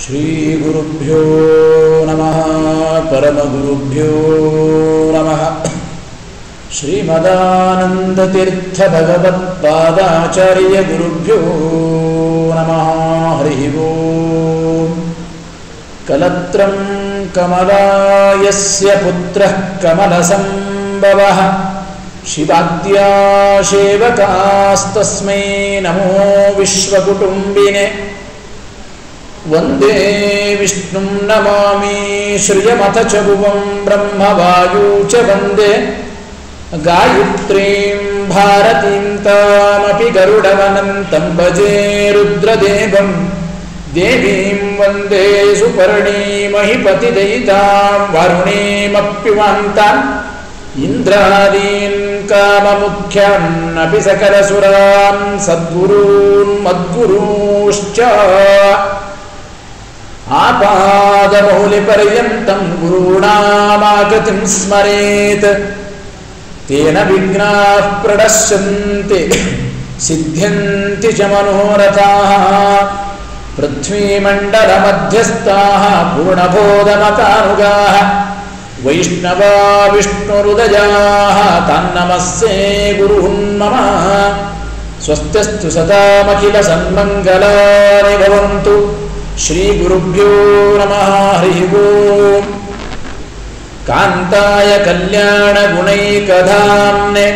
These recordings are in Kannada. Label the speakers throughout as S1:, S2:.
S1: ಶ್ರೀಗುರುಭ್ಯೋ ನಮಃ ಪರಮಗುರುಭ್ಯೋ ನಮಃ ಶ್ರೀಮದಾನಂದತೀರ್ಥ ಭಗವತ್ಪಾದಾಚಾರ್ಯ ಗುರುಭ್ಯೋ ನಮಃ ಹರಿ ಓಂ ಕಲತ್ರಂ ಕಮಲಾಯಸ್ಯ ಪುತ್ರಃ ಕಮಲಸಂಭವಃ ಶಿವಾದ್ಯಾ ಸೇವಕಾಸ್ತಸ್ಮೈ ನಮೋ ವಿಶ್ವಕುಟುಂಬಿನೇ ವಂದೇ ವಿಷ್ಣುಂ ನಮಾಮಿ ಶ್ರಿಯಮಥ ಚ ಭುವಂ ಬ್ರಹ್ಮವಾಯೂ ಚ ವಂದೇ ಗಾಯತ್ರೀಂ ಭಾರತೀಂ ತಾಮಪಿ ಗರುಡವನಂತಂ ಭಜೆ ರುದ್ರದೇವಂ ದೇವೀಂ ವಂದೇ ಸುಪರ್ಣೀಮಹಿಪತಿದಯಿತಾಂ ವಾರುಣೀಮಪ್ಯುವಾಂತಾಂ ಇಂದ್ರಾದೀನ್ ಕಾಮಮುಖ್ಯಾನ್ ಅಪಿ ಸಕಲಸುರಾನ್ ಸದ್ಗುರೂನ್ ಮದ್ಗುರೂಶ್ಚ ಆಪಾದಮೌಲಿಪರ್ಯಂತಂ ಗುರುಣಾಮಾಗತಿಂ ಸ್ಮರೇತ್ ತೇನ ವಿಘ್ನಾಃ ಪ್ರಣಶ್ಯಂತಿ ಸಿದ್ಧ್ಯಂತಿ ಚ ಮನೋರಥಾಃ ಪೃಥ್ವೀಮಂಡಲಮಧ್ಯಸ್ಥಾಃ ಪೂರ್ಣಬೋಧಮತಾನುಗಾಃ ವೈಷ್ಣವಾ ವಿಷ್ಣುರುದಯಾಃ ತಾನ್ನಮಸ್ಸೇ ಗುರುಹುನ್ ಮಮ ಸ್ವಸ್ತ್ಯಸ್ತು ಸತಾಮಖಿಲ ಸನ್ಮಂಗಲಾನಿ ಭವಂತು ಶ್ರೀ ಗುರುಭ್ಯೋ ನಮಃ ಹರಿ ಓಂ ಕಾಂತಾಯ ಕಲ್ಯಾಣ ಗುಣೈಕಧಾಮ್ನೆ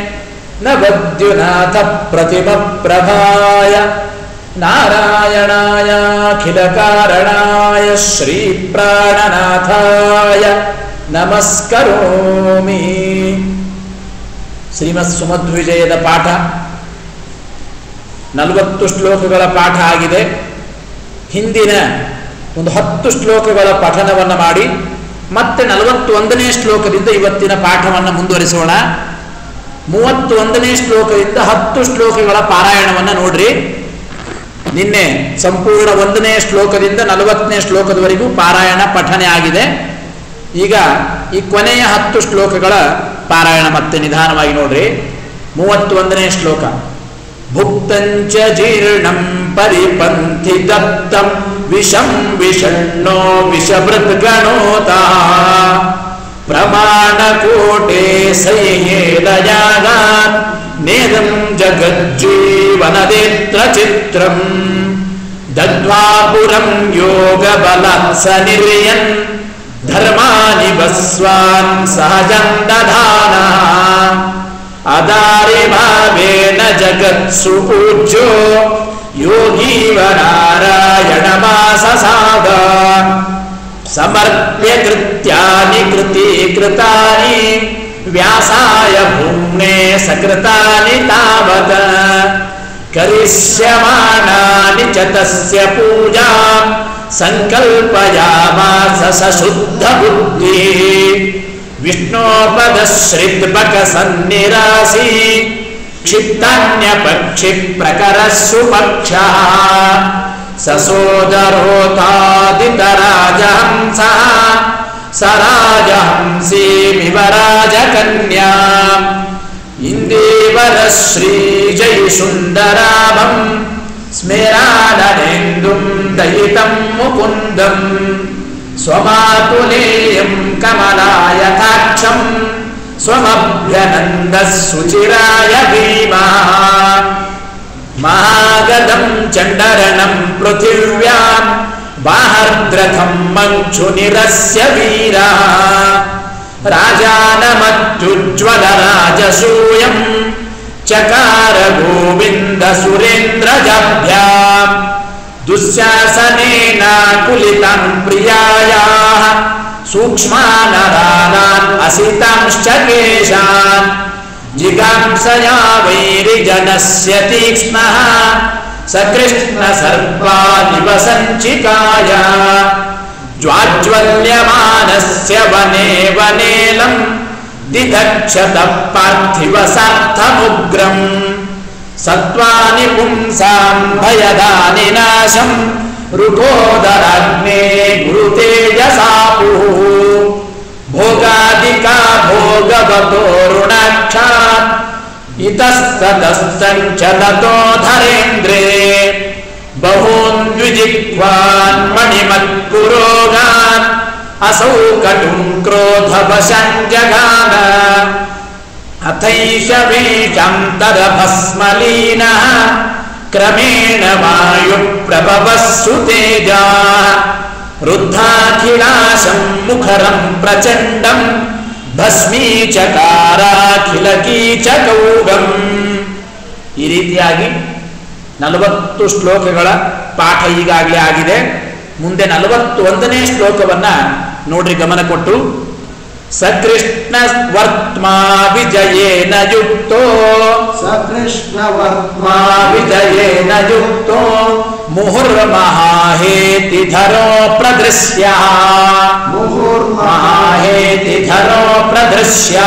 S1: ನವದ್ಯುನಾಥ ಪ್ರತಿಮ ಪ್ರಭಾಯ ನಾರಾಯಣಾಯ ಅಖಿಲ ಕಾರಣಾಯ ಶ್ರೀ ಪ್ರಾಣನಾಥಾಯ ನಮಸ್ಕರೋಮಿ. ಶ್ರೀಮತ್ ಸುಮಧ್ವಿಜಯದ ಪಾಠ 40 ಶ್ಲೋಕಗಳ ಪಾಠ ಆಗಿದೆ. ಹಿಂದಿನ ಒಂದು 10 ಶ್ಲೋಕಗಳ ಪಠನವನ್ನು ಮಾಡಿ ಮತ್ತೆ 41ನೇ ಶ್ಲೋಕದಿಂದ ಇವತ್ತಿನ ಪಾಠವನ್ನು ಮುಂದುವರಿಸೋಣ. 31ನೇ ಶ್ಲೋಕದಿಂದ 10 ಶ್ಲೋಕಗಳ ಪಾರಾಯಣವನ್ನು ನೋಡ್ರಿ. ನಿನ್ನೆ ಸಂಪೂರ್ಣ 1ನೇ ಶ್ಲೋಕದಿಂದ 40ನೇ ಶ್ಲೋಕದವರೆಗೂ ಪಾರಾಯಣ ಪಠನೆ ಆಗಿದೆ. ಈಗ ಈ ಕೊನೆಯ 10 ಶ್ಲೋಕಗಳ ಪಾರಾಯಣ ಮತ್ತೆ ನಿಧಾನವಾಗಿ ನೋಡ್ರಿ. 31ನೇ ಶ್ಲೋಕ. ಭುಕ್ತಂಚ ಜೀರ್ಣಂ ಪರಿಪಂಥಿ ದತ್ತಂ ವಿಷಂ ವಿಷಣ್ಣೋ ವಿಷಭೃದ್ಗಣೋತಃ ಪ್ರಮಾಣಕೋಟೆ ಸೈಯೇಲಯಾಗಾನ್ ನೇದಂ ಜಗಜ್ಜೀವನದೇತ್ರ ಚಿತ್ರಂ ದದ್ವಾಪುರಂ ಯೋಗಬಲಾತ್ಸ ನಿರ್ಯನ್ ಧರ್ಮಾನಿ ಬಸ್ವಾನ್ ಸಹಜಂ ದಧಾನಃ ಅದಾರಿ ಭಾವೇನ ಜಗತ್ಸು ಪೂಜ್ಯೋ ಯೋಗೀವ ನಾರಾಯಣ ಮಾಸಸಾದ ಸಮರ್ಪ್ಯ ಕೃತ್ಯಾನಿ ಕೃತೀಕೃತಾನಿ ವ್ಯಾಸಾಯ ಭೂಮ್ನೆ ಸಕೃತಾನಿ ತಾವತ ಕರಿಷ್ಯಮಾಣಾನಿ ಚ ತಸ್ಯ ಪೂಜಾಂ ಸಂಕಲ್ಪಯಾಮಾಸ ಸಶುದ್ಧ ಬುದ್ಧಿ ವಿಷ್ಣೋಪದಶ್ರಿದ್ಬಕ ಸನ್ನಿರಾಸಿ ಕ್ಷಿಪ್ತಾನ್ಯಪಕ್ಷಿ ಪ್ರಕರಸ್ಸು ಪಕ್ಷ ಸಸೋದರೋತಾದಿತರಾಜಹಂಸ ಸರಾಜಹಂಸೀಮಿವ ರಾಜಕನ್ಯಾ ಇಂದೇವರ ಶ್ರೀಜೈ ಸುಂದರಾಭಂ ಸ್ಮೇರಾನನೇಂದುಂ ದಯಿತಂ ಮುಕುಂದಂ ಸ್ವಮಾತುಲೇಯಂ ಕಮಲಾಯಥಾಕ್ಷಂ ಸ್ವಮಭ್ಯನಂದ ಸುಚಿರಾಯ ಭೀಮಃ ಮಹಾಗದಂ ಚಂಡರಣಂ ಪೃಥಿವ್ಯಾಂ ಬಾಹರ್ದ್ರಥಂ ಮಂಚುನಿರಸ್ಯ ವೀರಃ ರಾಜಾನಮತ್ಯುಜ್ವಲ ರಾಜಸೂಯಂ ಚಕಾರ ಗೋವಿಂದ ಸುರೇಂದ್ರಜಾಭ್ಯಾಂ ದುಶ್ಯಾಸನೇನ ಕುಲಿತಾಂ ಪ್ರಿಯಾಯಾಃ ಸೂಕ್ಷ್ಮಾನರಾನಾನ್ ಅಸಿತಾಂಶ್ಚ ಕೇಶಾನ್ ಜಿಗಾಂಸಯಾ ವೈರಿಜನಸ್ಯ ತೀಕ್ಷ್ಣಃ ಸಕೃಷ್ಣ ಸರ್ಪಾನಿವ ಸಂಚಿಕಾಯ ಜ್ವಾಜ್ವಲ್ಯಮಾನಸ್ಯ ವನೇ ವನೇಲಂ ದಿಧಕ್ಷತ ಪಾರ್ಥಿವ ಸಾರ್ಥಮುಗ್ರಂ ಸತ್ವಾನಿ ಪುಂಸಾಂ ಭಯದಾನಿ ನಾಶಂ ಋಗೋದರಾಗ್ನೇ ಗುರುತೇಜಸಾಪುಃ ಭೋಗಾದಿಕಾ ಭೋಗವತೋರುಣಾಕ್ಷಾತ್ ಇತಸ್ತತಸ್ತಂಚಲತೋ ಧರೇಂದ್ರೇ ಬಹೂನ್ ದ್ವಿಜಿಹ್ವಾನ್ ಮಣಿಮತ್ಪುರೋಗಾನ್ ಅಸೌ ಕಟುಂ ಕ್ರೋಧವಶಂ ಜಗಾನ ಅಥೈಷ ವೇಷಾಂತರ ಭಸ್ಮಲೀನಃ ಕ್ರಮೇಣ ವಾಯು ಪ್ರಭವಸ್ಸು ತೇಜಾ ರುದ್ಧಾಖಿಲಾಶಂ ಮುಖರಂ ಪ್ರಚಂಡಂ ಭಸ್ಮೀಚಕಾರಾಖಿಲ ಕೀಚಕೌಗಂ. ಈ ರೀತಿಯಾಗಿ 40 ಶ್ಲೋಕಗಳ ಪಾಠ ಈಗಾಗಲೇ ಆಗಿದೆ. ಮುಂದೆ 41ನೇ ಶ್ಲೋಕವನ್ನ ನೋಡ್ರಿ ಗಮನ ಕೊಟ್ಟು. ಸಕೃಷ್ಣ ವರ್ತ್ಮಾ ವಿಜಯೇನ ಯುಕ್ತೋ
S2: ಸಕೃಷ್ಣ ವರ್ತ್ಮಾ
S1: ವಿಜಯೇನ ಯುಕ್ತೋ ಮುಹುರ್ಮಹಾಹೇತಿ ಧರೋ ಪ್ರದೃಶ್ಯ ಮುಹುರ್ಮಹಾಹೇತಿ ಧರೋ ಪ್ರದೃಶ್ಯ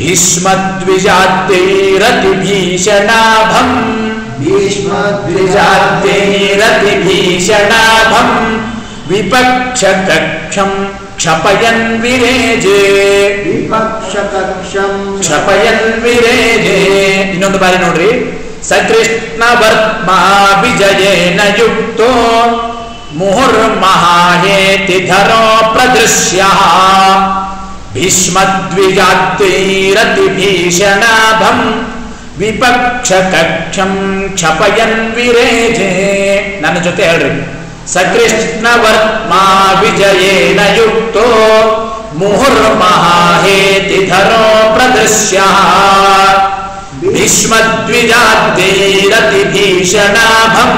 S1: ಭೀಷ್ಮದ್ವಿಜಾದ್ಯೈರತಿ ಭೀಷಣಾಭಂ ಭೀಷ್ಮದ್ವಿಜಾದ್ಯೈರತಿ ಭೀಷಣಾಭಂ ವಿಪಕ್ಷ ಕಕ್ಷಂ ಕ್ಷಪಯನ್ ವಿರೇಜೆ
S2: ವಿಪಕ್ಷ ಕಕ್ಷಂ
S1: ಕ್ಷಪಯನ್ ವಿರೇಜೆ. ಇನ್ನೊಂದು ಬಾರಿ ನೋಡ್ರಿ. ಸಕೃಷ್ಣ ವರ್ತ್ಮಾ ವಿಜಯೇನ ಯುಕ್ತೋ ಮುಹುರ್ಮಹಾಹೇತಿ ಧರೋ ಪ್ರದೃಶ್ಯ ಭೀಷ್ಮದ್ವಿಜಾದ್ಯೈರತಿ ಭೀಷಣಾಭಂ ವಿಪಕ್ಷ ಕಕ್ಷಂ ಕ್ಷಪಯನ್ ವಿರೇಜೆ. ನನ್ನ ಜೊತೆ ಹೇಳ್ರಿ. ಸಕೃಷ್ಣ ವರ್ತ್ಮಾ ವಿಜಯೇನ ಯುಕ್ತೋ ಮುಹುರ್ಮಹಾಹೇತಿ ಧರೋ ಪ್ರದೃಶ್ಯ ಭೀಷ್ಮದ್ವಿಜಾದ್ಯೈರತಿ ಭೀಷಣಾಭಂ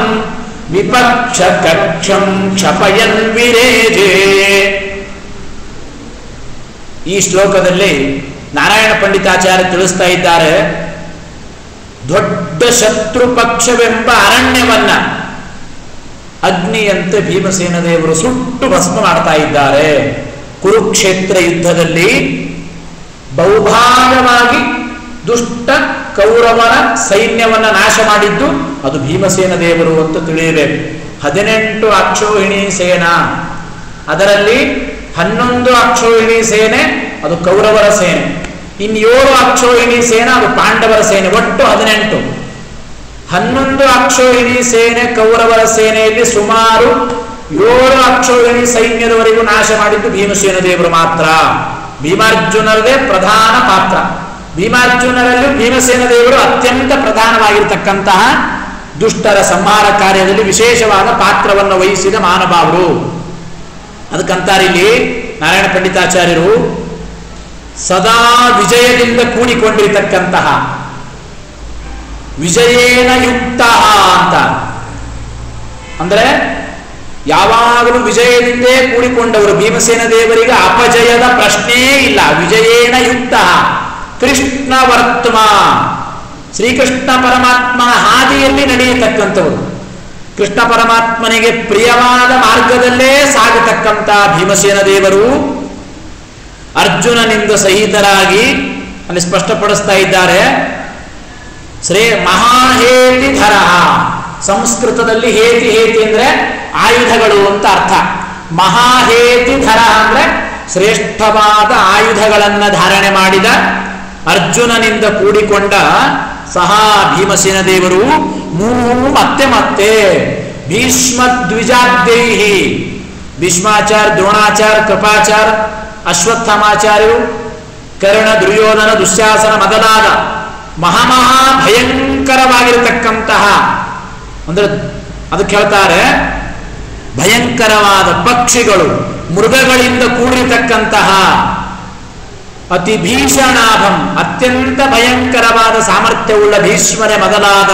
S1: ವಿಪಕ್ಷ ಕಕ್ಷಂ ಕ್ಷಪಯನ್ ವಿರೇಜೆ. ಈ ಶ್ಲೋಕದಲ್ಲಿ ನಾರಾಯಣ ಪಂಡಿತಾಚಾರ್ಯ ತಿಳಿಸ್ತಾ ಇದ್ದಾರೆ, ದೊಡ್ಡ ಶತ್ರು ಪಕ್ಷವೆಂಬ ಅರಣ್ಯವನ್ನ ಅಗ್ನಿಯಂತೆ ಭೀಮಸೇನ ದೇವರು ಸುಟ್ಟು ಭಸ್ಮ ಮಾಡ್ತಾ ಇದ್ದಾರೆ. ಕುರುಕ್ಷೇತ್ರ ಯುದ್ಧದಲ್ಲಿ ಬಹುಭಾಗವಾಗಿ ದುಷ್ಟ ಕೌರವನ ಸೈನ್ಯವನ್ನ ನಾಶ ಮಾಡಿದ್ದು ಅದು ಭೀಮಸೇನ ದೇವರು ಅಂತ ತಿಳಿಯಬೇಕು. 18 ಅಕ್ಷೋಹಿಣಿ ಸೇನಾ, ಅದರಲ್ಲಿ 11 ಅಕ್ಷೋಹಿಣಿ ಸೇನೆ ಅದು ಕೌರವರ ಸೇನೆ, ಇನ್ನು 7 ಅಕ್ಷೋಹಿಣಿ ಸೇನಾ ಅದು ಪಾಂಡವರ ಸೇನೆ. ಒಟ್ಟು 18. 11 ಅಕ್ಷೋಹಿಣಿ ಸೇನೆ ಕೌರವರ ಸೇನೆಯಲ್ಲಿ ಸುಮಾರು 7 ಅಕ್ಷೋಹಿಣಿ ಸೈನ್ಯದವರೆಗೂ ನಾಶ ಮಾಡಿದ್ದು ಭೀಮಸೇನ ದೇವರು ಮಾತ್ರ. ಭೀಮಾರ್ಜುನರದೇ ಪ್ರಧಾನ ಪಾತ್ರ. ಭೀಮಾರ್ಜುನರಲ್ಲಿ ಭೀಮಸೇನ ದೇವರು ಅತ್ಯಂತ ಪ್ರಧಾನವಾಗಿರ್ತಕ್ಕಂತಹ ದುಷ್ಟರ ಸಂಹಾರ ಕಾರ್ಯದಲ್ಲಿ ವಿಶೇಷವಾದ ಪಾತ್ರವನ್ನು ವಹಿಸಿದ ಮಹಾನುಭಾವರು. ಅದಕ್ಕಂತಾರೆ ಇಲ್ಲಿ ನಾರಾಯಣ ಪಂಡಿತಾಚಾರ್ಯರು, ಸದಾ ವಿಜಯದಿಂದ ಕೂಡಿಕೊಂಡಿರತಕ್ಕಂತಹ ವಿಜಯೇನ ಯುಕ್ತ ಅಂತ ಅಂದ್ರೆ ಯಾವಾಗಲೂ ವಿಜಯದಿಂದೇ ಕೂಡಿಕೊಂಡವರು. ಭೀಮಸೇನ ದೇವರಿಗೆ ಅಪಜಯದ ಪ್ರಶ್ನೆಯೇ ಇಲ್ಲ. ವಿಜಯೇನ ಯುಕ್ತ ಕೃಷ್ಣ ವರ್ತಮ, ಶ್ರೀಕೃಷ್ಣ ಪರಮಾತ್ಮನ ಹಾದಿಯಲ್ಲಿ ನಡೆಯತಕ್ಕಂಥವರು, ಕೃಷ್ಣ ಪರಮಾತ್ಮನಿಗೆ ಪ್ರಿಯವಾದ ಮಾರ್ಗದಲ್ಲೇ ಸಾಗತಕ್ಕಂಥ ಭೀಮಸೇನ ದೇವರು ಅರ್ಜುನನಿಂದ ಸಹಿತರಾಗಿ ಅಲ್ಲಿ ಸ್ಪಷ್ಟಪಡಿಸ್ತಾ ಇದ್ದಾರೆ. ಶ್ರೇ ಮಹಾಹೇತಿ ಧರ, ಸಂಸ್ಕೃತದಲ್ಲಿ ಹೇತಿ ಹೇತಿ ಅಂದ್ರೆ ಆಯುಧಗಳು ಅಂತ ಅರ್ಥ. ಮಹಾಹೇತಿ ಧರ ಅಂದ್ರೆ ಶ್ರೇಷ್ಠವಾದ ಆಯುಧಗಳನ್ನ ಧಾರಣೆ ಮಾಡಿದ ಅರ್ಜುನನಿಂದ ಕೂಡಿಕೊಂಡ ಸಹ ಭೀಮಸೇನ ದೇವರು ಮತ್ತೆ ಮತ್ತೆ ಭೀಷ್ಮದ್ವಿಜಾದ್ಯೈಹಿ, ಭೀಷ್ಮಾಚಾರ್ಯ, ದ್ರೋಣಾಚಾರ್ಯ, ಕೃಪಾಚಾರ್ಯ, ಅಶ್ವತ್ಥಾಮಾಚಾರ್ಯರು, ಕರ್ಣ, ದುರ್ಯೋಧನ, ದುಶ್ಯಾಸನ ಮೊದಲಾದ ಮಹಾಮಹಾ ಭಯಂಕರವಾಗಿರತಕ್ಕಂತಹ, ಅಂದ್ರೆ ಅದಕ್ಕೆ ಹೇಳ್ತಾರೆ ಭಯಂಕರವಾದ ಪಕ್ಷಿಗಳು, ಮೃಗಗಳಿಂದ ಕೂಡಿರತಕ್ಕಂತಹ ಅತಿ ಭೀಷಣಾಭಂ, ಅತ್ಯಂತ ಭಯಂಕರವಾದ ಸಾಮರ್ಥ್ಯವುಳ್ಳ ಭೀಷ್ಮರೇ ಮೊದಲಾದ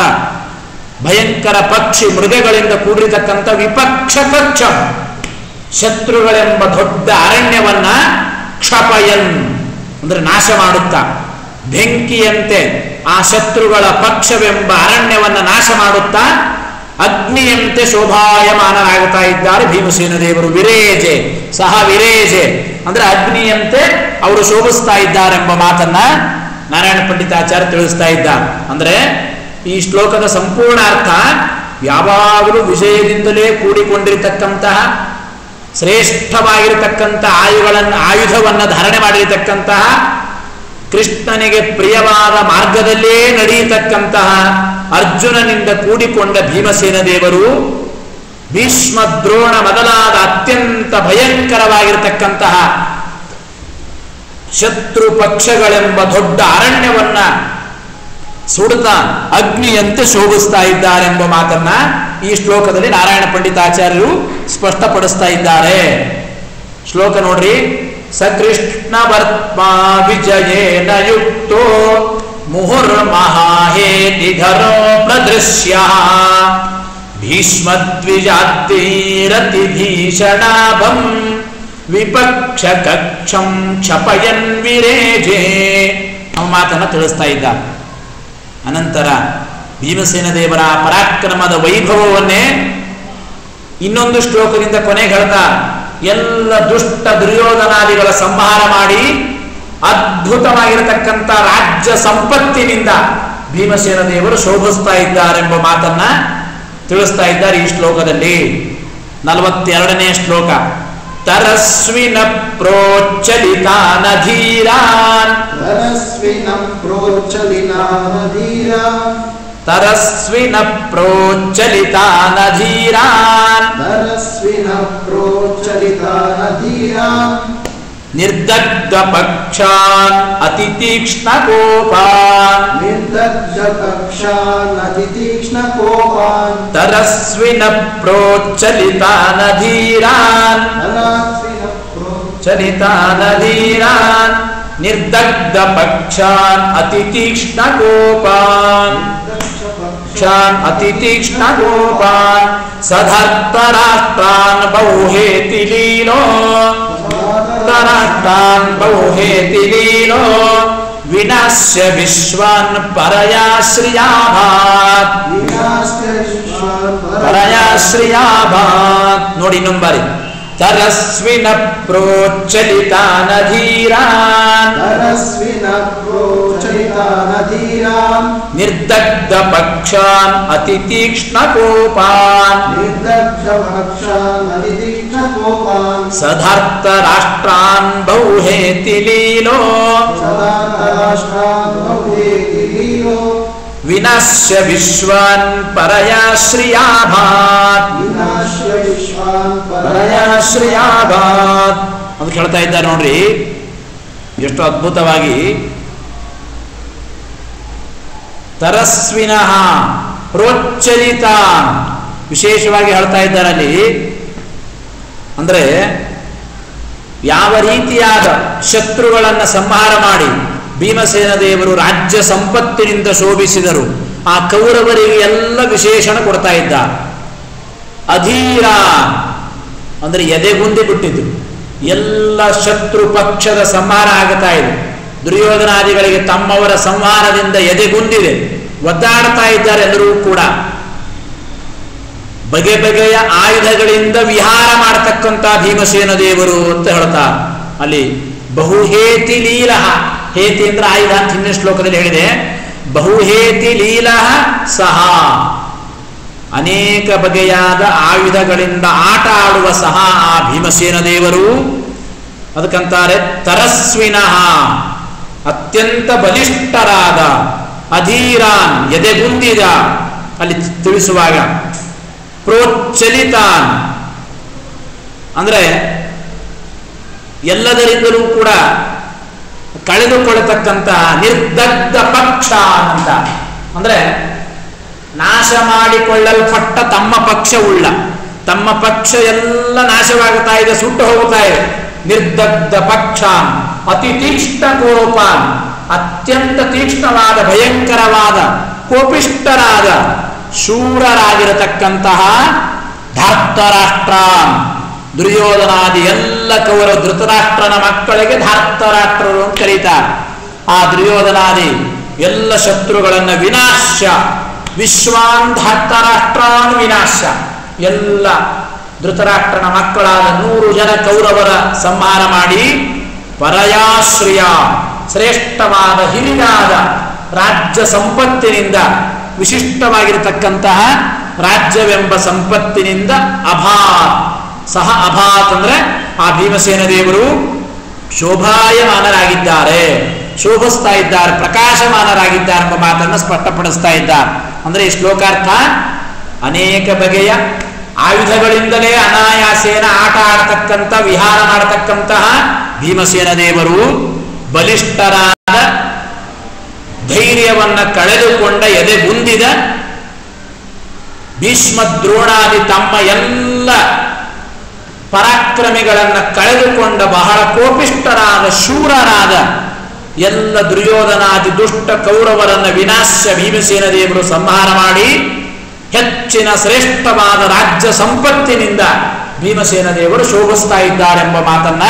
S1: ಭಯಂಕರ ಪಕ್ಷಿ ಮೃಗಗಳಿಂದ ಕೂಡಿರತಕ್ಕಂಥ ವಿಪಕ್ಷ ಕಕ್ಷ, ಶತ್ರುಗಳೆಂಬ ದೊಡ್ಡ ಅರಣ್ಯವನ್ನ ಕ್ಷಪಯನ್ ಅಂದ್ರೆ ನಾಶ ಮಾಡುತ್ತಾ, ಬೆಂಕಿಯಂತೆ ಆ ಶತ್ರುಗಳ ಪಕ್ಷವೆಂಬ ಅರಣ್ಯವನ್ನ ನಾಶ ಮಾಡುತ್ತಾ ಅಗ್ನಿಯಂತೆ ಶೋಭಾಯಮಾನರಾಗುತ್ತಾ ಇದ್ದಾರೆ ಭೀಮಸೇನ ದೇವರು. ವಿರೇಜೆ ಸಹ ವಿರೇಜೆ ಅಂದ್ರೆ ಅಗ್ನಿಯಂತೆ ಅವರು ಶೋಭಿಸ್ತಾ ಇದ್ದಾರೆಂಬ ಮಾತನ್ನ ನಾರಾಯಣ ಪಂಡಿತಾಚಾರ್ಯ ತಿಳಿಸ್ತಾ ಇದ್ದಾರೆ. ಅಂದ್ರೆ ಈ ಶ್ಲೋಕದ ಸಂಪೂರ್ಣ ಅರ್ಥ ಯಾವಾಗಲೂ ವಿಜಯದಿಂದಲೇ ಕೂಡಿಕೊಂಡಿರತಕ್ಕಂತಹ ಶ್ರೇಷ್ಠವಾಗಿರತಕ್ಕಂಥ ಆಯುಧವನ್ನು ಧಾರಣೆ ಮಾಡಿರತಕ್ಕಂತಹ ಕೃಷ್ಣನಿಗೆ ಪ್ರಿಯವಾದ ಮಾರ್ಗದಲ್ಲೇ ನಡೆಯತಕ್ಕಂತಹ ಅರ್ಜುನನಿಂದ ಕೂಡಿಕೊಂಡ ಭೀಮಸೇನ ದೇವರು ಭೀಷ್ಮ ದ್ರೋಣ ಮೊದಲಾದ ಅತ್ಯಂತ ಭಯಂಕರವಾಗಿರತಕ್ಕಂತಹ ಶತ್ರು ಪಕ್ಷಗಳೆಂಬ ದೊಡ್ಡ ಅರಣ್ಯವನ್ನ ಸುಡುತ್ತಾ ಅಗ್ನಿಯಂತೆ ಶೋಭಿಸ್ತಾ ಇದ್ದಾರೆಂಬ ಮಾತನ್ನ ಈ ಶ್ಲೋಕದಲ್ಲಿ ನಾರಾಯಣ ಪಂಡಿತಾಚಾರ್ಯರು ಸ್ಪಷ್ಟಪಡಿಸ್ತಾ ಇದ್ದಾರೆ. ಶ್ಲೋಕ ನೋಡ್ರಿ. ಸಕೃಷ್ಣ ವರ್ತ್ಮಾ ವಿಜಯೇನ ಯುಕ್ತೋ ಮುಹುರ್ಮಹಾಹೇತಿಧರೋ ಪ್ರದೃಶ್ಯ ಭೀಷ್ಮದ್ವಿಜಾತಿರತಿ ಭೀಷಣಾಭಂ ವಿಪಕ್ಷ ಕಕ್ಷಂ ಕ್ಷಪಯನ್ ವಿರೇಜೆ ನಮ್ಮ ಮಾತನ್ನ ತಿಳಿಸ್ತಾ ಇದ್ದ. ಅನಂತರ ಭೀಮಸೇನ ದೇವರ ಪರಾಕ್ರಮದ ವೈಭವವನ್ನೇ ಇನ್ನೊಂದು ಶ್ಲೋಕದಿಂದ ಕೊನೆಗೆ ಹೇಳ್ತಾ ಎಲ್ಲ ದುಷ್ಟ ದುರ್ಯೋಧನಾದಿಗಳ ಸಂಹಾರ ಮಾಡಿ ಅದ್ಭುತವಾಗಿರತಕ್ಕಂಥ ರಾಜ್ಯ ಸಂಪತ್ತಿನಿಂದ ಭೀಮಸೇನ ದೇವರು ಶೋಭಿಸ್ತಾ ಇದ್ದಾರೆಂಬ ಮಾತನ್ನ ತಿಳಿಸ್ತಾ ಇದ್ದಾರೆ ಈ ಶ್ಲೋಕದಲ್ಲಿ. 42ನೇ ಶ್ಲೋಕ. ತರಸ್ವಿನ ಪ್ರೋಚ್ಚಲಿತಾನಧೀರಾನ್
S2: ತರಸ್ವಿನ ಪ್ರೋಚ್ಚಲಿತಾನಧೀರಾನ್
S1: ತರಸ್ವಿನ ಪ್ರೋಚ್ಚಲಿತಾನಧೀರಾನ್
S2: ತರಸ್ವಿನ ಪ್ರೋಚ್ಚಲಿತಾನಧೀರಾನ್
S1: ನಿರ್ದಗ್ಧ ಪಕ್ಷಾನ್ ಅತಿ ತೀಕ್ಷ್ಣ ಕೋಪಾನ್
S2: ನಿರ್ದಗ್ಧ ಪಕ್ಷಾನ್ ಅತಿ ತೀಕ್ಷ್ಣ ಕೋಪಾನ್
S1: ತರಸ್ವಿನ ಪ್ರೋಚ್ಚಲಿತಾನಧೀರಾನ್
S2: ತರಸ್ವಿನ ಪ್ರೋಚ್ಚಲಿತಾನಧೀರಾನ್
S1: ಚಲಿತಾನಧೀರಾನ್ ನಿರ್ದಗ್ಧ ಪಕ್ಷಾನ್ ಅತಿ ತೀಕ್ಷ್ಣ ಕೋಪಾನ್ ಅತಿ ತೀಕ್ಷ್ಣ ಕೋಪಾನ್ ಸಧರ್ತರಾಷ್ಟ್ರಾನ್ ಬಹುಹೇತಿ ಲೀಲೋ ತರಾಷ್ಟ್ರಾನ್ ಬಹುಹೇತಿ ಲೀಲೋ ವಿನಾಶ್ಯ ವಿಶ್ವಾನ್ ಪರಯಾಶ್ರಿಯಾಭಾತ್ ಪರಯಾಶ್ರಿಯಾಭಾತ್. ನೋಡಿ ಇನ್ನೊಂಬರಿ. ತರಸ್ವಿನ ಪ್ರೋಚ್ಚಲಿತಾನಧೀರಾನ್
S2: ತರಸ್ವಿನ ಪ್ರೋಚ್ಚಲಿತಾನಧೀರಾನ್
S1: ನಿರ್ದಗ್ಧ ಪಕ್ಷಾನ್ ಅತಿ ತೀಕ್ಷ್ಣ ಕೋಪಾನ್
S2: ನಿರ್ದಗ್ಧ ಪಕ್ಷಾನ್ ಅತಿ ತೀಕ್ಷ್ಣ ಕೋಪಾನ್
S1: ಸಧಾರ್ಥ ರಾಷ್ಟ್ರಾನ್ ಬಹುಹೇತಿ ಲೀಲೋ
S2: ಸದಾರಾಷ್ಟ್ರಾನ್ ಬಹುಹೇತಿ ಲೀಲೋ
S1: ವಿನಾಶ್ಯ ವಿಶ್ವಾನ್ ಪರಯಾಶ್ರಿಯಾಭಾತ್
S2: ವಿನಾಶ್ಯ ವಿಶ್ವಾನ್
S1: ಪರಯಾಶ್ರಿಯಾಭಾತ್ ಅಂತ ಹೇಳ್ತಾ ಇದ್ದಾರೆ ನೋಡ್ರಿ. ಎಷ್ಟು ಅದ್ಭುತವಾಗಿ ತರಸ್ವಿನಃ ಪ್ರೋಚ್ಚಲಿತ ವಿಶೇಷವಾಗಿ ಹೇಳ್ತಾ ಇದ್ದಾರೆ ಅಲ್ಲಿ. ಅಂದ್ರೆ ಯಾವ ರೀತಿಯಾದ ಶತ್ರುಗಳನ್ನು ಸಂಹಾರ ಮಾಡಿ ಭೀಮಸೇನ ದೇವರು ರಾಜ್ಯ ಸಂಪತ್ತಿನಿಂದ ಶೋಭಿಸಿದರು ಆ ಕೌರವರಿಗೆ ಎಲ್ಲ ವಿಶೇಷಣ ಕೊಡ್ತಾ ಇದ್ದ. ಅಧೀರ ಅಂದ್ರೆ ಎದೆಗುಂದಿ ಬಿಟ್ಟಿದ್ರು. ಎಲ್ಲ ಶತ್ರು ಪಕ್ಷದ ಸಂಹಾರ ಆಗುತ್ತಾ ಇದೆ. ದುರ್ಯೋಧನಾದಿಗಳಿಗೆ ತಮ್ಮವರ ಸಂಹಾರದಿಂದ ಎದೆಗುಂದಿದೆ, ಒದ್ದಾಡ್ತಾ ಇದ್ದಾರೆ ಎಲ್ಲರೂ ಕೂಡ. ಬಗೆ ಬಗೆಯ ಆಯುಧಗಳಿಂದ ವಿಹಾರ ಮಾಡತಕ್ಕಂಥ ಭೀಮಸೇನ ದೇವರು ಅಂತ ಹೇಳ್ತಾ ಅಲ್ಲಿ. ಬಹುಹೇತಿ ಲೀಲಃ, ಹೇತಿ ಅಂದ್ರೆ ಆಯುಧ ಅಂತ ಹಿಂದಿನ ಶ್ಲೋಕದಲ್ಲಿ ಹೇಳಿದೆ. ಬಹುಹೇತಿ ಲೀಲಃ ಸಹ, ಅನೇಕ ಬಗೆಯಾದ ಆಯುಧಗಳಿಂದ ಆಟ ಆಡುವ ಸಹ ಆ ಭೀಮಸೇನ ದೇವರು. ಅದಕ್ಕಂತಾರೆ ತರಸ್ವಿನಃ, ಅತ್ಯಂತ ಬಲಿಷ್ಠರಾದ, ಅಧೀರಾನ್ ಎದೆಗುಂದಿದ ಅಲ್ಲಿ ತಿಳಿಸುವಾಗ. ಪ್ರೋಚ್ಚಲಿತಾನ್ ಅಂದ್ರೆ ಎಲ್ಲದರಿಂದಲೂ ಕೂಡ ಕಳೆದುಕೊಳ್ಳತಕ್ಕಂತಹ ನಿರ್ದಗ್ಧ ಪಕ್ಷ ಅಂತ ಅಂದ್ರೆ ನಾಶ ಮಾಡಿಕೊಳ್ಳಲ್ಪಟ್ಟ ತಮ್ಮ ಪಕ್ಷವುಳ್ಳ, ತಮ್ಮ ಪಕ್ಷ ಎಲ್ಲ ನಾಶವಾಗುತ್ತಾ ಇದೆ, ಸುಟ್ಟು ಹೋಗುತ್ತಾ ಇದೆ. ನಿರ್ದಗ್ಧ ಪಕ್ಷ ಅತಿ ತೀಕ್ಷ್ಣ ಕೋಪಾನ್, ಅತ್ಯಂತ ತೀಕ್ಷ್ಣವಾದ ಭಯಂಕರವಾದ ಕೋಪಿಷ್ಠರಾದ ಶೂರರಾಗಿರತಕ್ಕಂತಹ ಧಾರ್ತರಾಷ್ಟ್ರಾನ್, ದುರ್ಯೋಧನಾದಿ ಎಲ್ಲ ಕೌರವ ಧೃತರಾಷ್ಟ್ರನ ಮಕ್ಕಳಿಗೆ ಧಾರ್ತರಾಷ್ಟ್ರರು ಅಂತ ಕರೀತಾರೆ. ಆ ದುರ್ಯೋಧನಾದಿ ಎಲ್ಲ ಶತ್ರುಗಳನ್ನು ವಿನಾಶ, ವಿಶ್ವಾನ್ ಧಾರ್ತರಾಷ್ಟ್ರಾನ್ ವಿನಾಶ, ಎಲ್ಲ ಧೃತರಾಷ್ಟ್ರನ ಮಕ್ಕಳಾದ 100 ಜನ ಕೌರವರ ಸಂಹಾರ ಮಾಡಿ ಪರಯಾಶ್ರಯ, ಶ್ರೇಷ್ಠವಾದ ಹಿರಿದಾದ ರಾಜ್ಯ ಸಂಪತ್ತಿನಿಂದ, ವಿಶಿಷ್ಟವಾಗಿರತಕ್ಕಂತಹ ರಾಜ್ಯವೆಂಬ ಸಂಪತ್ತಿನಿಂದ ಅಭಾತ್ ಸಹ, ಅಭಾತ್ ಅಂದ್ರೆ ಆ ಭೀಮಸೇನ ದೇವರು ಶೋಭಾಯಮಾನರಾಗಿದ್ದಾರೆ, ಶೋಭಿಸ್ತಾ ಇದ್ದಾರೆ, ಪ್ರಕಾಶಮಾನರಾಗಿದ್ದಾರೆ ಎಂಬ ಮಾತನ್ನು ಸ್ಪಷ್ಟಪಡಿಸ್ತಾ ಇದ್ದಾರೆ. ಅಂದ್ರೆ ಈ ಶ್ಲೋಕಾರ್ಥ ಅನೇಕ ಬಗೆಯ ಆಯುಧಗಳಿಂದಲೇ ಅನಾಯಾಸೇನ ಆಟ ಆಡತಕ್ಕಂಥ ವಿಹಾರ ಮಾಡತಕ್ಕಂತಹ ಭೀಮಸೇನ ದೇವರು ಬಲಿಷ್ಠರಾದ ಧೈರ್ಯವನ್ನ ಕಳೆದುಕೊಂಡ ಎದೆಗುಂದಿದ ಭೀಷ್ಮ ದ್ರೋಣಾದಿ ತಮ್ಮ ಎಲ್ಲ ಪರಾಕ್ರಮಿಗಳನ್ನು ಕಳೆದುಕೊಂಡ ಬಹಳ ಕೋಪಿಷ್ಠರಾದ ಶೂರರಾದ ಎಲ್ಲ ದುರ್ಯೋಧನಾದಿ ದುಷ್ಟ ಕೌರವರನ್ನ ವಿನಾಶ ಭೀಮಸೇನ ದೇವರು ಸಂಹಾರ ಮಾಡಿ ಹೆಚ್ಚಿನ ಶ್ರೇಷ್ಠವಾದ ರಾಜ್ಯ ಸಂಪತ್ತಿನಿಂದ ಭೀಮಸೇನ ದೇವರು ಶೋಭಿಸ್ತಾ ಇದ್ದಾರೆಂಬ ಮಾತನ್ನ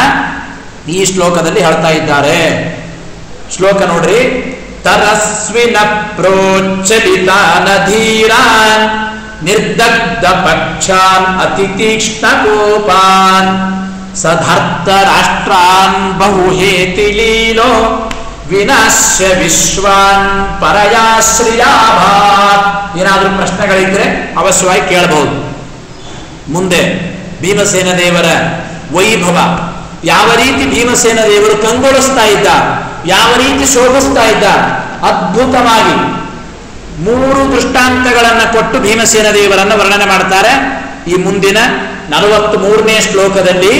S1: ಈ ಶ್ಲೋಕದಲ್ಲಿ ಹೇಳ್ತಾ ಇದ್ದಾರೆ. ಶ್ಲೋಕ ನೋಡ್ರಿ. ತರಸ್ವಿನ ಪ್ರೋಚ್ಚಲಿತಾನ ಧೀರಾನ್ ನಿರ್ದಗ್ಧ ಪಕ್ಷಾನ್ ಅತಿ ತೀಕ್ಷ್ಣ ಕೋಪಾನ್ ಸಧರ್ತ ರಾಷ್ಟ್ರಾನ್ ಬಹುಹೇತಿ ಲೀಲೋ ವಿನಾಶ್ಯ ವಿಶ್ವಾನ್ ಪರಯಾಶ್ರಿಯಾಭಾತ್. ಏನಾದರೂ ಪ್ರಶ್ನೆಗಳಿದ್ರೆ ಅವಶ್ಯವಾಗಿ ಕೇಳಬಹುದು. ಮುಂದೆ ಭೀಮಸೇನ ದೇವರ ವೈಭವ, ಯಾವ ರೀತಿ ಭೀಮಸೇನ ದೇವರು ಕಂಗೊಳಿಸ್ತಾ ಇದ್ದ, ಯಾವ ರೀತಿ ಶೋಭಿಸ್ತಾ ಇದ್ದ, ಅದ್ಭುತವಾಗಿ 3 ದೃಷ್ಟಾಂತಗಳನ್ನು ಕೊಟ್ಟು ಭೀಮಸೇನ ದೇವರನ್ನು ವರ್ಣನೆ ಮಾಡ್ತಾರೆ. ಈ ಮುಂದಿನ 43ನೇ ಶ್ಲೋಕದಲ್ಲಿ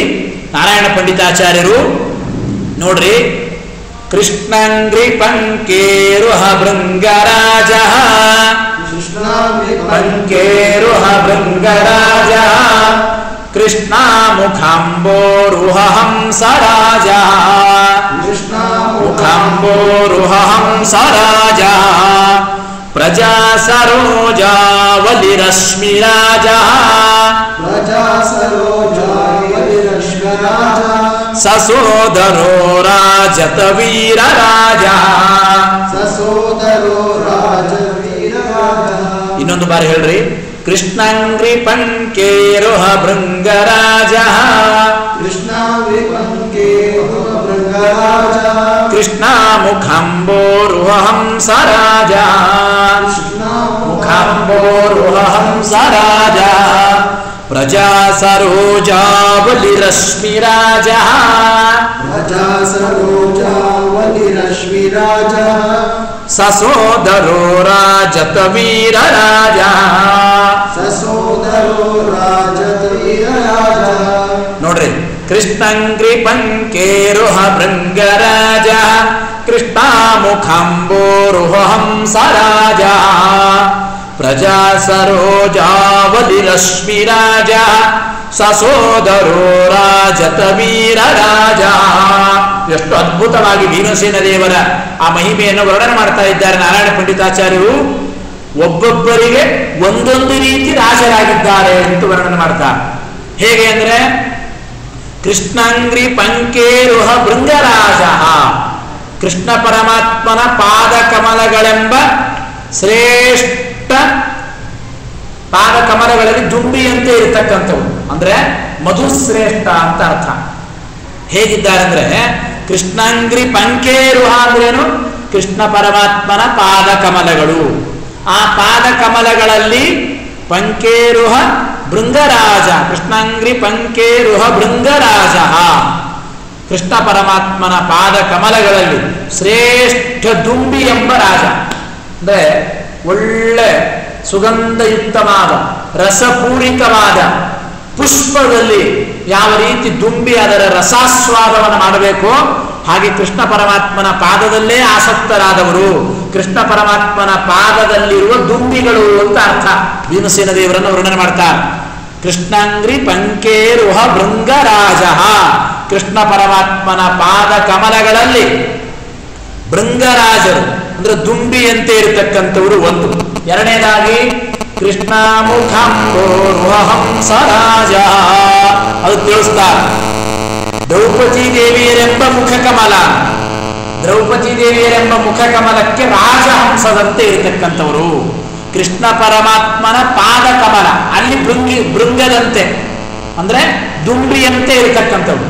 S1: ನಾರಾಯಣ ಪಂಡಿತಾಚಾರ್ಯರು ನೋಡ್ರಿ. ಕೃಷ್ಣಂಗ್ರಿ ಪಂಕೇರುಹ ಭೃಂಗರಾಜ ಪಂಕೇರುಹ ಭೃಂಗರಾಜ ಕೃಷ್ಣ ಮುಖಾಂಬೋರುಹ ಹಂಸರಾಜ ಮುಖಾಂಬೋರುಹ ಹಂಸರಾಜ ಪ್ರಜಾ ಸರೋಜಾವಲಿರಶ್ಮಿರಾಜ ಸಸೋದರೋ ರಾಜತ ವೀರ ರಾಜ. ಇನ್ನೊಂದು ಬಾರಿ ಹೇಳ್ರಿ. ಕೃಷ್ಣಂಗ್ರಿ ಪಂಕೇರುಹ ಭೃಂಗರಾಜ ಕೃಷ್ಣ ಮುಖಾಂಬೋರುಹ ಹಂಸರಾಜ ಮುಖಾಂಬೋರುಹ ಹಂಸರಾಜ ಪ್ರಜಾ ಸರೋಜಾವಲಿರಶ್ಮಿರಾಜ ಸಸೋದರೋ ರಾಜತ ವೀರ ರಾಜ ನೋಡ್ರಿ. ಕೃಷ್ಣಂಗ್ರಿ ಪಂಕೇರುಹ ಭೃಂಗರಾಜ ಕೃಷ್ಣ ಮುಖಾಂಬೋರುಹ ಹಂಸರಾಜ ಪ್ರಜಾ ಸರೋಜಾವಲಿರಶ್ಮಿರಾಜ ಸಸೋದರೋ ರಾಜತ ವೀರ ರಾಜ. ಎಷ್ಟು ಅದ್ಭುತವಾಗಿ ಭೀಮಸೇನ ದೇವರ ಆ ಮಹಿಮೆಯನ್ನು ವರ್ಣನೆ ಮಾಡ್ತಾ ಇದ್ದಾರೆ ನಾರಾಯಣ ಪಂಡಿತಾಚಾರ್ಯರು. ಒಬ್ಬೊಬ್ಬರಿಗೆ ಒಂದೊಂದು ರೀತಿ ರಾಜರಾಗಿದ್ದಾರೆ ಅಂತ ವರ್ಣನೆ ಮಾಡ್ತಾರೆ. ಹೇಗೆ ಅಂದ್ರೆ ಕೃಷ್ಣಂಗ್ರಿ ಪಂಕೇರುಹ ಭೃಂಗರಾಜ, ಕೃಷ್ಣ ಪರಮಾತ್ಮನ ಪಾದ ಕಮಲಗಳೆಂಬ ಶ್ರೇಷ್ಠ ಪಾದ ಕಮಲಗಳಲ್ಲಿ ದುಂಬಿಯಂತೆ ಇರತಕ್ಕಂಥವು, ಅಂದ್ರೆ ಮಧುಶ್ರೇಷ್ಠ ಅಂತ ಅರ್ಥ. ಹೇಗಿದ್ದಾರೆ ಅಂದ್ರೆ ಕೃಷ್ಣಂಗ್ರಿ ಪಂಕೇರುಹ ಅಂದ್ರೇನು? ಕೃಷ್ಣ ಪರಮಾತ್ಮನ ಪಾದ ಕಮಲಗಳು. ಆ ಪಾದ ಕಮಲಗಳಲ್ಲಿ ಪಂಕೇರುಹ ಭೃಂಗರಾಜ, ಕೃಷ್ಣಂಗ್ರಿ ಪಂಕೇರುಹ ಭೃಂಗರಾಜ, ಕೃಷ್ಣ ಪರಮಾತ್ಮನ ಪಾದ ಕಮಲಗಳಲ್ಲಿ ಶ್ರೇಷ್ಠ ದುಂಬಿ ಎಂಬ ರಾಜ. ಅಂದ್ರೆ ಒಳ್ಳೆ ಸುಗಂಧಯುಕ್ತವಾದ ರಸಪೂರಿತವಾದ ಪುಷ್ಪದಲ್ಲಿ ಯಾವ ರೀತಿ ದುಂಬಿ ಅದರ ರಸಾಸ್ವಾದವನ್ನು ಮಾಡಬೇಕೋ ಹಾಗೆ ಕೃಷ್ಣ ಪರಮಾತ್ಮನ ಪಾದದಲ್ಲೇ ಆಸಕ್ತರಾದವರು ಕೃಷ್ಣ ಪರಮಾತ್ಮನ ಪಾದದಲ್ಲಿರುವ ದುಂಬಿಗಳು ಅಂತ ಅರ್ಥ. ಭೀಮಸೇನ ದೇವರನ್ನು ವರ್ಣನೆ ಮಾಡ್ತಾರೆ. ಕೃಷ್ಣಂಗ್ರಿ ಪಂಕೇರುಹ ಭೃಂಗರಾಜ, ಕೃಷ್ಣ ಪರಮಾತ್ಮನ ಪಾದ ಕಮಲಗಳಲ್ಲಿ ಭೃಂಗರಾಜರು ಅಂದ್ರೆ ದುಂಬಿಯಂತೆ ಇರತಕ್ಕಂಥವರು ಒಂದು. ಎರಡನೇದಾಗಿ ಕೃಷ್ಣ ಮುಖಾಂಬೋರುಹ ಹಂಸರಾಜ, ಅದು ತಿಳಿಸ್ತಾರೆ. ದ್ರೌಪದಿ ದೇವಿಯರೆಂಬ ಮುಖಕಮಲ, ದ್ರೌಪದಿ ದೇವಿಯರೆಂಬ ಮುಖಕಮಲಕ್ಕೆ ರಾಜಹಂಸದಂತೆ ಇರತಕ್ಕಂಥವರು. ಕೃಷ್ಣ ಪರಮಾತ್ಮನ ಪಾದ ಕಮಲ ಅಲ್ಲಿ ಭೃಂಗದಂತೆ ಅಂದ್ರೆ ದುಂಬಿಯಂತೆ ಇರತಕ್ಕಂಥವ್ರು.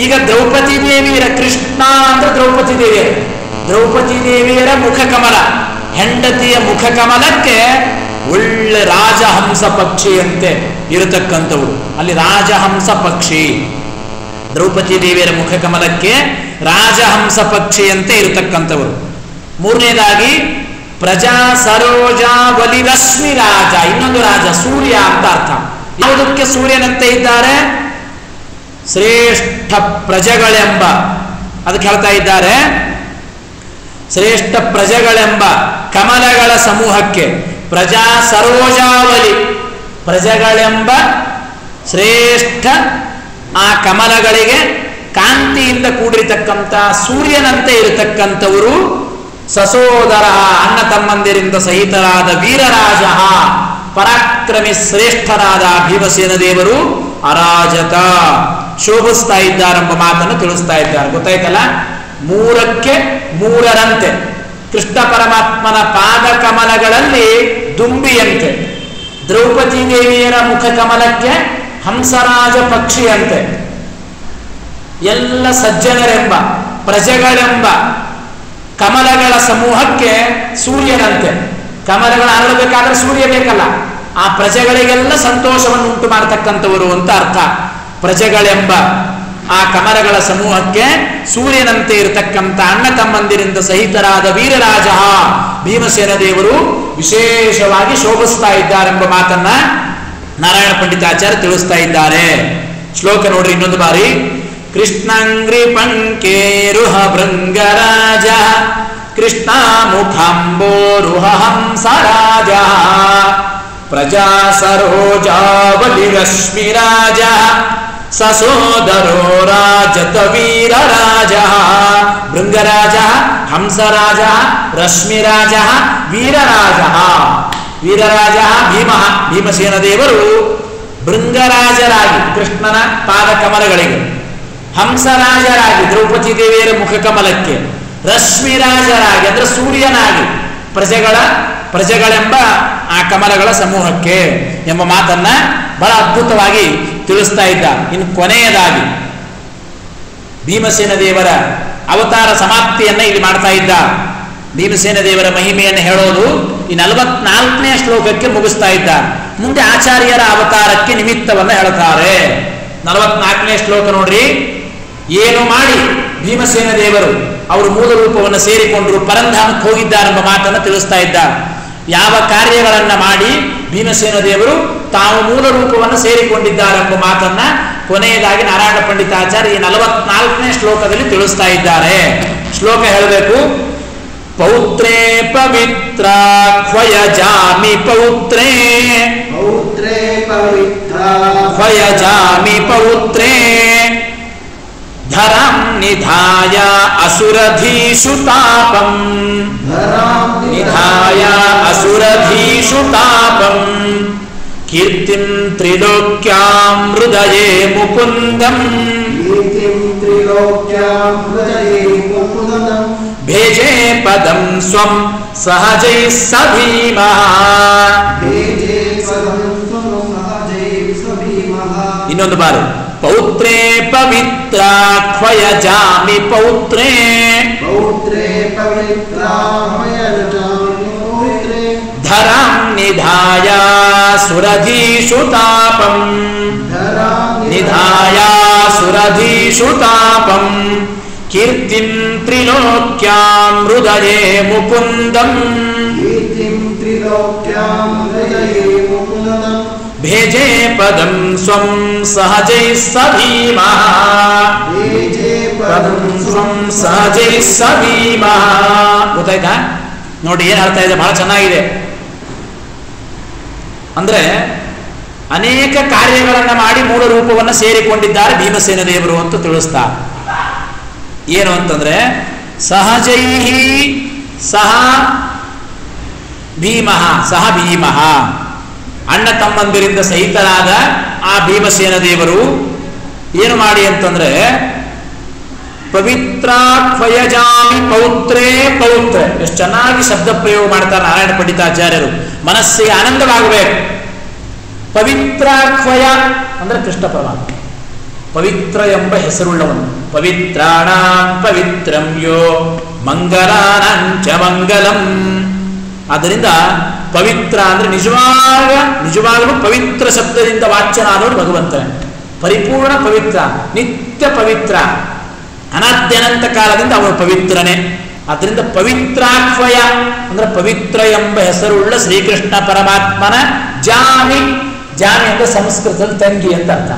S1: ಈಗ ದ್ರೌಪದಿ ದೇವಿಯರ ಕೃಷ್ಣ ಅಂದ್ರೆ ದ್ರೌಪದಿ ದೇವಿಯರ, ದ್ರೌಪದಿ ದೇವಿಯರ ಮುಖಕಮಲ, ಹೆಂಡತಿಯ ಮುಖಕಮಲಕ್ಕೆ ಒಳ್ಳೆ ರಾಜಹಂಸ ಪಕ್ಷಿಯಂತೆ ಇರತಕ್ಕಂಥವ್ರು. ಅಲ್ಲಿ ರಾಜಹಂಸ ಪಕ್ಷಿ, ದ್ರೌಪದಿ ದೇವಿಯರ ಮುಖಕಮಲಕ್ಕೆ ರಾಜಹಂಸ ಪಕ್ಷಿಯಂತೆ ಇರತಕ್ಕಂಥವರು. ಮೂರನೇದಾಗಿ ಪ್ರಜಾ ಸರೋಜಾವಲಿ ರಶ್ಮಿ ರಾಜ, ಇನ್ನೊಂದು ರಾಜ ಸೂರ್ಯ ಅಂತ ಅರ್ಥ. ಯಾವುದಕ್ಕೆ ಸೂರ್ಯನಂತೆ ಇದ್ದಾರೆ? ಶ್ರೇಷ್ಠ ಪ್ರಜೆಗಳೆಂಬ, ಅದಕ್ಕೆ ಹೇಳ್ತಾ ಇದ್ದಾರೆ ಶ್ರೇಷ್ಠ ಪ್ರಜೆಗಳೆಂಬ ಕಮಲಗಳ ಸಮೂಹಕ್ಕೆ. ಪ್ರಜಾ ಸರೋಜಾವಲಿ, ಪ್ರಜೆಗಳೆಂಬ ಶ್ರೇಷ್ಠ ಆ ಕಮಲಗಳಿಗೆ ಕಾಂತಿಯಿಂದ ಕೂಡಿರತಕ್ಕಂಥ ಸೂರ್ಯನಂತೆ ಇರತಕ್ಕಂಥವರು ಸಸೋದರ, ಅಣ್ಣ ತಮ್ಮಂದಿರಿಂದ ಸಹಿತರಾದ ವೀರರಾಜ, ಪರಾಕ್ರಮಿ ಶ್ರೇಷ್ಠರಾದ ಭೀಮಸೇನ ದೇವರು ಅರಾಜಕ ಶೋಭಿಸ್ತಾ ಇದ್ದಾರೆಂಬ ಮಾತನ್ನು ತಿಳಿಸ್ತಾ ಇದ್ದಾರೆ. ಗೊತ್ತಾಯ್ತಲ್ಲ? ಮೂರಕ್ಕೆ ಮೂರರಂತೆ, ಕೃಷ್ಣ ಪರಮಾತ್ಮನ ಪಾದ ಕಮಲಗಳಲ್ಲಿ ದುಂಬಿಯಂತೆ, ದ್ರೌಪದಿ ದೇವಿಯರ ಮುಖ ಕಮಲಕ್ಕೆ ಹಂಸರಾಜ ಪಕ್ಷಿಯಂತೆ, ಎಲ್ಲ ಸಜ್ಜನರೆಂಬ ಪ್ರಜೆಗಳೆಂಬ ಕಮಲಗಳ ಸಮೂಹಕ್ಕೆ ಸೂರ್ಯನಂತೆ. ಕಮಲಗಳ ಅರಳಬೇಕಾದ್ರೆ ಸೂರ್ಯ ಬೇಕಲ್ಲ, ಆ ಪ್ರಜೆಗಳಿಗೆಲ್ಲ ಸಂತೋಷವನ್ನು ಉಂಟು ಮಾಡತಕ್ಕಂಥವರು ಅಂತ ಅರ್ಥ. ಪ್ರಜೆಗಳೆಂಬ ಆ ಕಮಲಗಳ ಸಮೂಹಕ್ಕೆ ಸೂರ್ಯನಂತೆ ಇರತಕ್ಕಂಥ ಅಣ್ಣ ತಮ್ಮಂದಿರಿಂದ ಸಹಿತರಾದ ವೀರರಾಜ ಭೀಮಸೇನ ದೇವರು ವಿಶೇಷವಾಗಿ ಶೋಭಿಸ್ತಾ ಇದ್ದಾರೆಂಬ ಮಾತನ್ನ ನಾರಾಯಣ ಪಂಡಿತಾಚಾರ್ಯ ತಿಳಿಸ್ತಾ ಇದ್ದಾರೆ. ಶ್ಲೋಕ ನೋಡ್ರಿ ಇನ್ನೊಂದು ಬಾರಿ. ಕೃಷ್ಣಂಗ್ರಿ ಪಂಕೇರುಹ ಭೃಂಗರಾಜ ಕೃಷ್ಣ ಮುಖಂಬೋರುಹ ಹಂಸರಾಜ ಪ್ರಜಾ ಸರೋಜಾವಲಿ ರಶ್ಮಿರಾಜ ಸಸೋದರೋ ರಾಜತ ವೀರರಾಜ. ಭೃಂಗರಾಜ, ಹಂಸರಾಜ, ರಶ್ಮಿರಾಜ, ವೀರರಾಜ. ವೀರರಾಜ ಭೀಮ, ಭೀಮಸೇನ ದೇವರು ಭೃಂಗರಾಜರಾಗಿ ಕೃಷ್ಣನ ಪಾದ ಕಮಲಗಳಿಗೆ, ಹಂಸರಾಜರಾಗಿ ದ್ರೌಪದಿ ದೇವಿಯರ ಮುಖ ಕಮಲಕ್ಕೆ, ರಶ್ಮಿರಾಜರಾಗಿ ಅಂದ್ರೆ ಸೂರ್ಯನಾಗಿ ಪ್ರಜೆಗಳೆಂಬ ಆ ಕಮಲಗಳ ಸಮೂಹಕ್ಕೆ ಎಂಬ ಮಾತನ್ನ ಬಹಳ ಅದ್ಭುತವಾಗಿ ತಿಳಿಸ್ತಾ ಇದ್ದ. ಇನ್ನು ಕೊನೆಯದಾಗಿ ಭೀಮಸೇನ ದೇವರ ಅವತಾರ ಸಮಾಪ್ತಿಯನ್ನ ಇಲ್ಲಿ ಮಾಡ್ತಾ ಇದ್ದ. ಭೀಮಸೇನ ದೇವರ ಮಹಿಮೆಯನ್ನು ಹೇಳೋದು ಈ 44ನೇ ಶ್ಲೋಕಕ್ಕೆ ಮುಗಿಸ್ತಾ ಇದ್ದ. ಮುಂದೆ ಆಚಾರ್ಯರ ಅವತಾರಕ್ಕೆ ನಿಮಿತ್ತವನ್ನ ಹೇಳ್ತಾರೆ. 44ನೇ ಶ್ಲೋಕ ನೋಡ್ರಿ. ಏನು ಮಾಡಿ ಭೀಮಸೇನ ದೇವರು ಅವರು ಮೂಲ ರೂಪವನ್ನು ಸೇರಿಕೊಂಡರು, ಪರಂಧಾಮಕ್ಕೆ ಹೋಗಿದ್ದಾರೆಂಬ ಮಾತನ್ನು ತಿಳಿಸ್ತಾ ಇದ್ದ. ಯಾವ ಕಾರ್ಯಗಳನ್ನ ಮಾಡಿ ಭೀಮಸೇನ ದೇವರು ತಾವು ಮೂಲ ರೂಪವನ್ನು ಸೇರಿಕೊಂಡಿದ್ದಾರೆಂಬ ಮಾತನ್ನ ಕೊನೆಯದಾಗಿ ನಾರಾಯಣ ಪಂಡಿತಾಚಾರ್ಯ ಈ 44ನೇ ಶ್ಲೋಕದಲ್ಲಿ ತಿಳಿಸ್ತಾ ಇದ್ದಾರೆ. ಶ್ಲೋಕ ಹೇಳಬೇಕು. ಪೌತ್ರೇ ಪವಿತ್ರ ಖ್ವಯಜಾಮಿ ಪೌತ್ರೇ
S2: ಪೌತ್ರೇ ಪವಿತ್ರ
S1: ಖ್ವಯಜಾಮಿ ಪೌತ್ರೇ ಧರಾಂ ನಿಧಾಯ ಅಸುರಧೀಷು ತಾಪಂ ನಿಧಾಯ ಅಸುರಧೀಷು ತಾಪಂ ಕೀರ್ತಿಂ ತ್ರಿಲೋಕ್ಯಾಂ ಹೃದಯೇ ಮುಕುಂದಂ
S2: ಕೀರ್ತಿಂ ತ್ರಿಲೋಕ್ಯಾಂ ಹೃದಯೇ ಮುಕುಂದಂ
S1: ಭೇಜೆ ಪದಂ ಸ್ವಂ ಸಹಜೈ ಸಭೀಮಃ.
S2: ಭೇಜೆ ಪದಂ ಸ್ವಂ ಸಹಜೈ ಸಭೀಮಃ.
S1: ಇನ್ನೊಂದು ಬಾರು. ಪೌತ್ರೇ ಪವಿತ್ರ ಖ್ವಯಜಾಮಿ ಪೌತ್ರೇ
S2: ಪೌತ್ರೇ ಪವಿತ್ರ ಖ್ವಯಜಾಮಿ ಪೌತ್ರೇ
S1: ಧರಾಂ ನಿಧಾಯ ಸುರಧೀಷು ತಾಪಂ ನಿಧಾಯ ಸುರಧೀಷು ತಾಪಂ ಕೀರ್ತಿಂ ತ್ರಿಲೋಕ್ಯಾಂ ಹೃದಯೇ ಮುಕುಂದಂ
S2: ಕೀರ್ತಿಂ ತ್ರಿಲೋಕ್ಯಾಂ ಹೃದಯೇ ಮುಕುಂದಂ
S1: ಭೇಜೆ ಪದಂ ಸ್ವಂ ಸಹಜೈ ಸಭೀಮಃ
S2: ಭೇಜೆ
S1: ಪದಂ ಸ್ವಂ ಸಹಜೈ ಸಭೀಮಃ. ಗೊತ್ತಾಯ್ತಾ? ನೋಡಿ ಏನ್ ಅರ್ಥ ಇದೆ, ಬಹಳ ಚೆನ್ನಾಗಿದೆ. ಅಂದ್ರೆ ಅನೇಕ ಕಾರ್ಯಗಳನ್ನ ಮಾಡಿ ಮೂಲ ರೂಪವನ್ನು ಸೇರಿಕೊಂಡಿದ್ದಾರೆ ಭೀಮಸೇನ ದೇವರು ಅಂತ ತಿಳಿಸ್ತಾ. ಏನು ಅಂತಂದ್ರೆ ಸಹಜೈಹಿ ಸಹ ಭೀಮಃ ಸಹ ಭೀಮಃ, ಅಣ್ಣ ತಮ್ಮಂದಿರಿಂದ ಸಹಿತರಾದ ಆ ಭೀಮಸೇನ ದೇವರು ಏನು ಮಾಡಿ ಅಂತಂದ್ರೆ ಪವಿತ್ರ ಖ್ವಯಜಾಮಿ ಪೌತ್ರೇ ಪೌತ್ರ. ಎಷ್ಟು ಚೆನ್ನಾಗಿ ಶಬ್ದ ಪ್ರಯೋಗ ಮಾಡ್ತಾರೆ ನಾರಾಯಣ ಪಂಡಿತಾಚಾರ್ಯರು. ಮನಸ್ಸಿಗೆ ಆನಂದವಾಗಬೇಕು. ಪವಿತ್ರ ಖ್ವಯ ಅಂದ್ರೆ ಕೃಷ್ಣ ಪರಮಾತ್ಮ, ಪವಿತ್ರ ಎಂಬ ಹೆಸರುಳ್ಳವನು. ಪವಿತ್ರಾಣಾಂ ಪವಿತ್ರಂ ಯೋ ಮಂಗಲಾನಾಂಚ ಮಂಗಲಂ. ಆದ್ದರಿಂದ ಪವಿತ್ರ ಅಂದ್ರೆ ನಿಜವಾಗಲೂ ಪವಿತ್ರ ಶಬ್ದದಿಂದ ವಾಚ್ಯನಾದವನು ಭಗವಂತನೇ. ಪರಿಪೂರ್ಣ ಪವಿತ್ರ, ನಿತ್ಯ ಪವಿತ್ರ, ಅನಾದ್ಯನಂತ ಕಾಲದಿಂದ ಅವನು ಪವಿತ್ರನೇ. ಅದರಿಂದ ಪವಿತ್ರಾಕ್ವಯ ಅಂದ್ರೆ ಪವಿತ್ರ ಎಂಬ ಹೆಸರುಳ್ಳ ಶ್ರೀಕೃಷ್ಣ ಪರಮಾತ್ಮನ ಜಾಮಿ. ಜಾಮಿ ಅಂದ್ರೆ ಸಂಸ್ಕೃತದಲ್ಲಿ ತಂಗಿ ಅಂತ ಅರ್ಥ.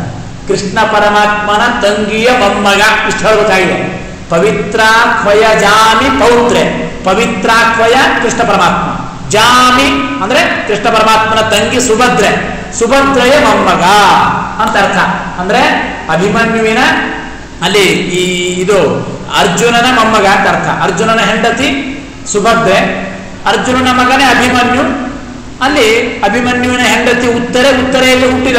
S1: ಕೃಷ್ಣ ಪರಮಾತ್ಮನ ತಂಗಿಯ ಮೊಮ್ಮಗ ಇಷ್ಟು ಹೇಳಬೇಕಾಗಿದೆ. ಪವಿತ್ರಾಕ್ವಯ ಜಾಮಿ ಪೌತ್ರೆ. ಪವಿತ್ರಾಕ್ವಯ ಕೃಷ್ಣ ಪರಮಾತ್ಮ, ಜಾಮಿ ಅಂದ್ರೆ ಕೃಷ್ಣ ಪರಮಾತ್ಮನ ತಂಗಿ ಸುಭದ್ರೆ, ಸುಭದ್ರೆಯ ಮೊಮ್ಮಗ ಅಂತ ಅರ್ಥ. ಅಂದ್ರೆ ಅಭಿಮನ್ಯುವಿನ ಅಲ್ಲಿ ಇದು ಅರ್ಜುನನ ಮೊಮ್ಮಗ ಅಂತ ಅರ್ಥ. ಅರ್ಜುನನ ಹೆಂಡತಿ ಸುಭದ್ರೆ, ಅರ್ಜುನನ ಮಗನೇ ಅಭಿಮನ್ಯು. ಅಲ್ಲಿ ಅಭಿಮನ್ಯುವಿನ ಹೆಂಡತಿ ಉತ್ತರೆಯಲ್ಲಿ ಹುಟ್ಟಿದ